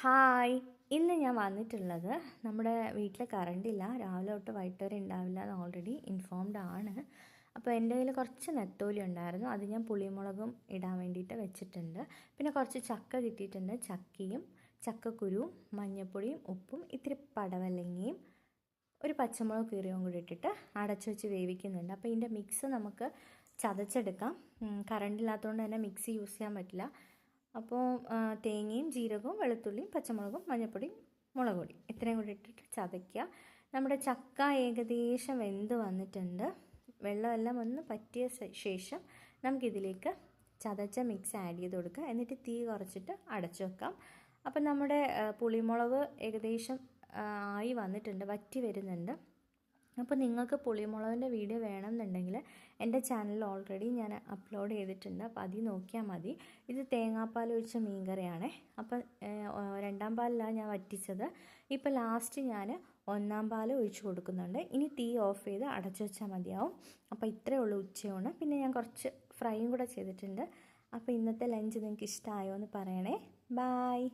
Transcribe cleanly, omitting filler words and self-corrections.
Hi, ഇന്ന് ഞാൻ വന്നിട്ടുള്ളത് നമ്മുടെ വീട്ടിൽ കറണ്ടില്ല, രാവിലെ തൊട്ട് വൈകിട്ട് വരെ ഉണ്ടാവില്ല എന്ന് ഓൾറെഡി ഇൻഫോംഡ് ആണ്. അപ്പോൾ എൻ്റെ കയ്യിൽ കുറച്ച് നെത്തോലി ഉണ്ടായിരുന്നു, അത് ഞാൻ പുളിമുളകും ഇടാൻ വേണ്ടിയിട്ട് വെച്ചിട്ടുണ്ട്. പിന്നെ കുറച്ച് ചക്ക കിട്ടിയിട്ടുണ്ട്, ചക്കയും ചക്കക്കുരുവും മഞ്ഞൾപ്പൊടിയും ഉപ്പും ഇത്തിരി പടവലങ്ങയും ഒരു പച്ചമുളക് കീറിയും കൂടി ഇട്ടിട്ട് അടച്ചു വെച്ച് വേവിക്കുന്നുണ്ട്. അപ്പോൾ ഇതിൻ്റെ മിക്സ് നമുക്ക് ചതച്ചെടുക്കാം. കറണ്ടില്ലാത്തതുകൊണ്ട് തന്നെ മിക്സി യൂസ് ചെയ്യാൻ പറ്റില്ല. അപ്പോൾ തേങ്ങയും ജീരകവും വെളുത്തുള്ളിയും പച്ചമുളകും മഞ്ഞൾപ്പൊടിയും മുളക് പൊടി ഇത്രയും കൂടി ഇട്ടിട്ട് ചതയ്ക്കുക. നമ്മുടെ ചക്ക ഏകദേശം വെന്ത് വന്നിട്ടുണ്ട്. വെള്ളമെല്ലാം ഒന്ന് പറ്റിയ ശേഷം നമുക്കിതിലേക്ക് ചതച്ച മിക്സ് ആഡ് ചെയ്ത് കൊടുക്കുക. എന്നിട്ട് തീ കുറച്ചിട്ട് അടച്ചു വെക്കാം. അപ്പം നമ്മുടെ പുളിമുളക് ഏകദേശം ആയി വന്നിട്ടുണ്ട്, വറ്റി വരുന്നുണ്ട്. അപ്പോൾ നിങ്ങൾക്ക് പുളിമുളകിൻ്റെ വീഡിയോ വേണമെന്നുണ്ടെങ്കിൽ എൻ്റെ ചാനലിൽ ഓൾറെഡി ഞാൻ അപ്ലോഡ് ചെയ്തിട്ടുണ്ട്, അപ്പോൾ അതിൽ നോക്കിയാൽ മതി. ഇത് തേങ്ങാപ്പാൽ ഒഴിച്ച മീൻകറിയാണേ. അപ്പം രണ്ടാം പാലിലാണ് ഞാൻ വറ്റിച്ചത്. ഇപ്പോൾ ലാസ്റ്റ് ഞാൻ ഒന്നാം പാൽ ഒഴിച്ച് കൊടുക്കുന്നുണ്ട്. ഇനി തീ ഓഫ് ചെയ്ത് അടച്ചു വെച്ചാൽ മതിയാവും. അപ്പോൾ ഇത്രയേ ഉള്ളൂ ഉച്ചയൂണ്. പിന്നെ ഞാൻ കുറച്ച് ഫ്രൈയും കൂടെ ചെയ്തിട്ടുണ്ട്. അപ്പോൾ ഇന്നത്തെ ലഞ്ച് നിങ്ങൾക്ക് ഇഷ്ടമായോ എന്ന് പറയണേ. ബായ്.